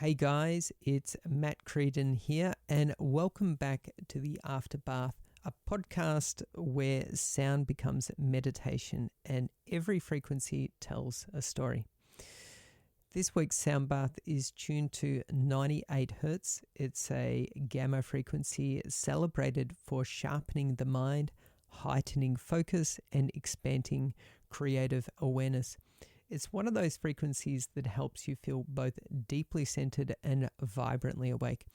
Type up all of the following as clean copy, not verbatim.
Hey guys, it's Mat Creedon here, and welcome back to the Afterbath, a podcast where sound becomes meditation and every frequency tells a story. This week's sound bath is tuned to 98 Hz. It's a gamma frequency celebrated for sharpening the mind, heightening focus, and expanding creative awareness. It's one of those frequencies that helps you feel both deeply centered and vibrantly awake,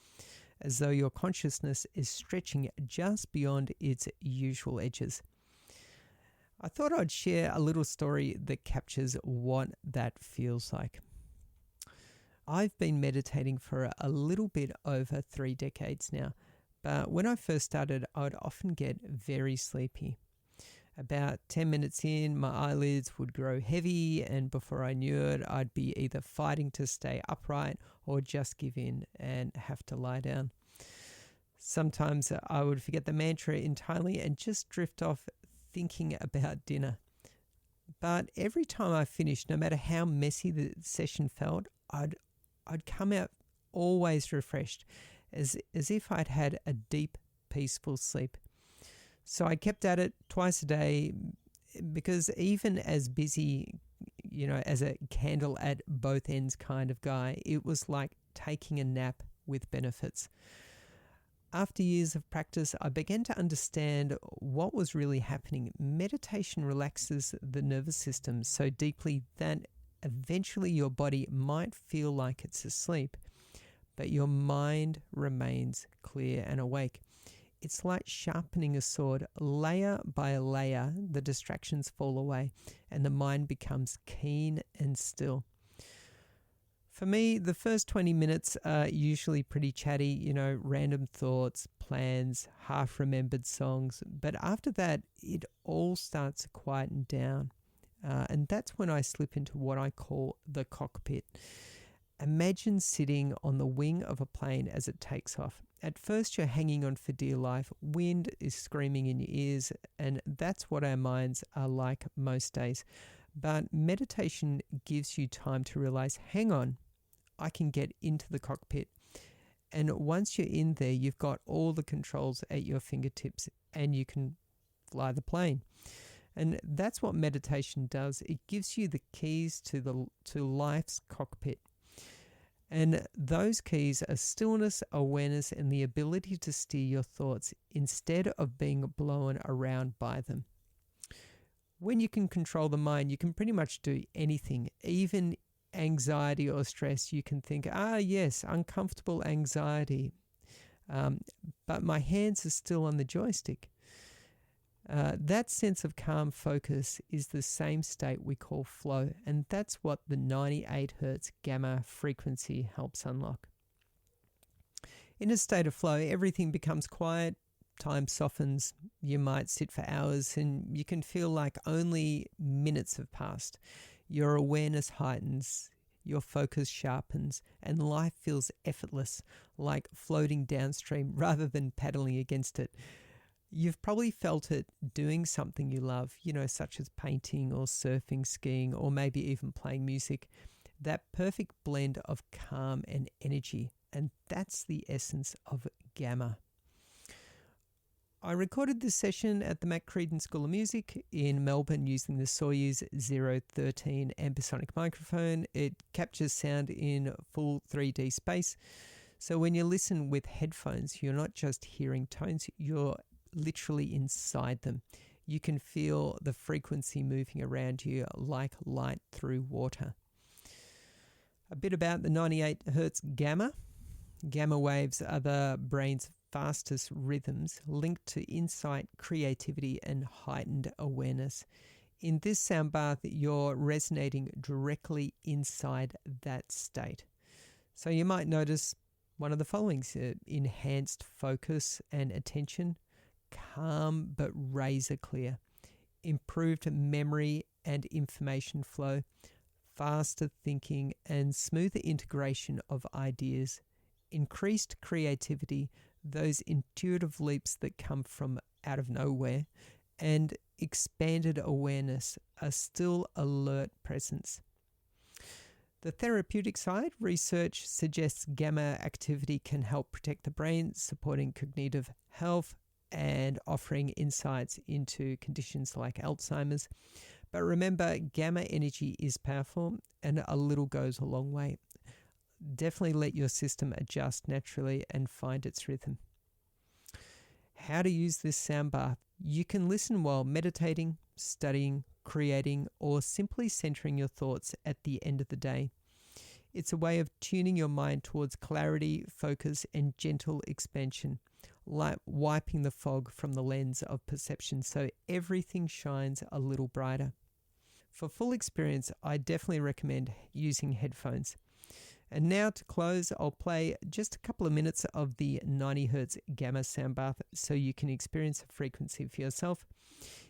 as though your consciousness is stretching just beyond its usual edges. I thought I'd share a little story that captures what that feels like. I've been meditating for a little bit over 3 decades now, but when I first started, I would often get very sleepy. About 10 minutes in, my eyelids would grow heavy, and before I knew it, I'd be either fighting to stay upright or just give in and have to lie down. Sometimes I would forget the mantra entirely and just drift off thinking about dinner. But every time I finished, no matter how messy the session felt, I'd come out always refreshed, as if I'd had a deep, peaceful sleep. So I kept at it twice a day because even as busy, as a candle at both ends kind of guy, it was like taking a nap with benefits. After years of practice, I began to understand what was really happening. Meditation relaxes the nervous system so deeply that eventually your body might feel like it's asleep, but your mind remains clear and awake. It's like sharpening a sword. Layer by layer, the distractions fall away and the mind becomes keen and still. For me, the first 20 minutes are usually pretty chatty, random thoughts, plans, half-remembered songs. But after that, it all starts to quieten down. And that's when I slip into what I call the cockpit. Imagine sitting on the wing of a plane as it takes off. At first, you're hanging on for dear life. Wind is screaming in your ears, and that's what our minds are like most days. But meditation gives you time to realize, hang on, I can get into the cockpit. And once you're in there, you've got all the controls at your fingertips, and you can fly the plane. And that's what meditation does. It gives you the keys to life's cockpit. And those keys are stillness, awareness, and the ability to steer your thoughts instead of being blown around by them. When you can control the mind, you can pretty much do anything, even anxiety or stress. You can think, yes, uncomfortable anxiety, but my hands are still on the joystick. That sense of calm focus is the same state we call flow, and that's what the 98 Hz gamma frequency helps unlock. In a state of flow, everything becomes quiet, time softens, you might sit for hours and you can feel like only minutes have passed. Your awareness heightens, your focus sharpens, and life feels effortless, like floating downstream rather than paddling against it. You've probably felt it doing something you love, such as painting or surfing, skiing, or maybe even playing music. That perfect blend of calm and energy, and that's the essence of gamma. I recorded this session at the Mat Creedon School of Music in Melbourne using the Soyuz 013 Ambisonic microphone. It captures sound in full 3D space. So when you listen with headphones, you're not just hearing tones, you're literally inside them. You can feel the frequency moving around you like light through water. A bit about the 98 Hz gamma. Gamma waves are the brain's fastest rhythms linked to insight, creativity, and heightened awareness. In this sound bath, you're resonating directly inside that state. So you might notice one of the following: enhanced focus and attention, calm but razor clear, improved memory and information flow, faster thinking and smoother integration of ideas, increased creativity, those intuitive leaps that come from out of nowhere, and expanded awareness, a still alert presence. The therapeutic side, research suggests gamma activity can help protect the brain, supporting cognitive health and offering insights into conditions like Alzheimer's. But remember, gamma energy is powerful and a little goes a long way. Definitely let your system adjust naturally and find its rhythm. How to use this sound bath. You can listen while meditating, studying, creating, or simply centering your thoughts at the end of the day. It's a way of tuning your mind towards clarity, focus, and gentle expansion, like wiping the fog from the lens of perception so everything shines a little brighter. For full experience, I definitely recommend using headphones. And now to close, I'll play just a couple of minutes of the 90 Hz gamma sound bath so you can experience the frequency for yourself.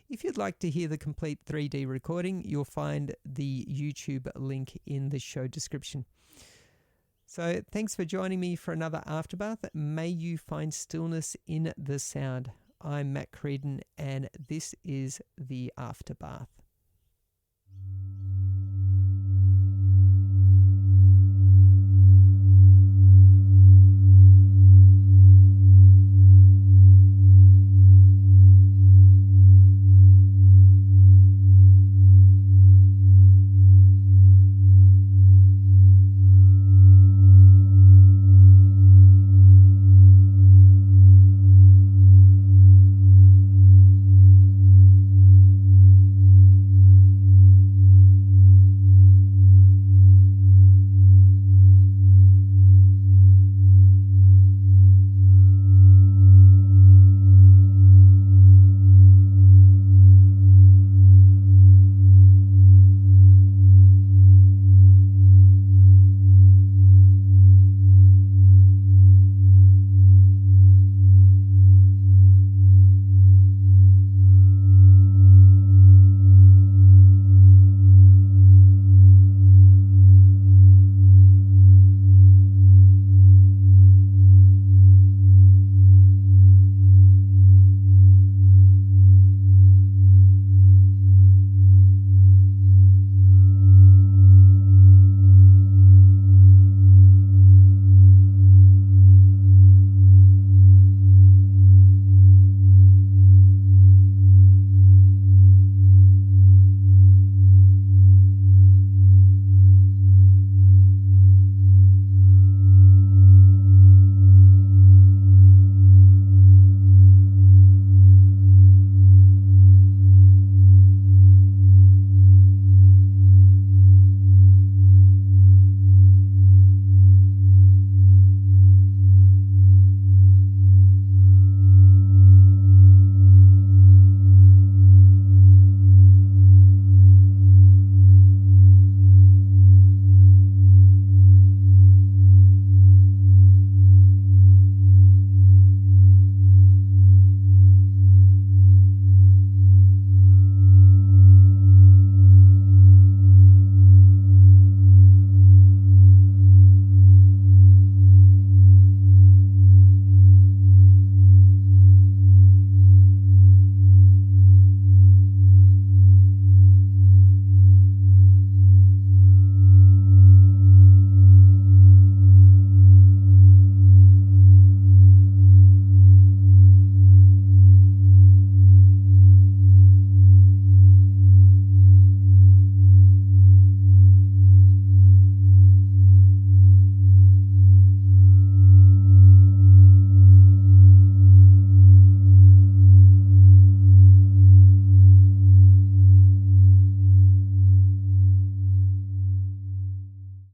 If you'd like to hear the complete 3D recording, you'll find the YouTube link in the show description. So thanks for joining me for another Afterbath. May you find stillness in the sound. I'm Mat Creedon, and this is the Afterbath.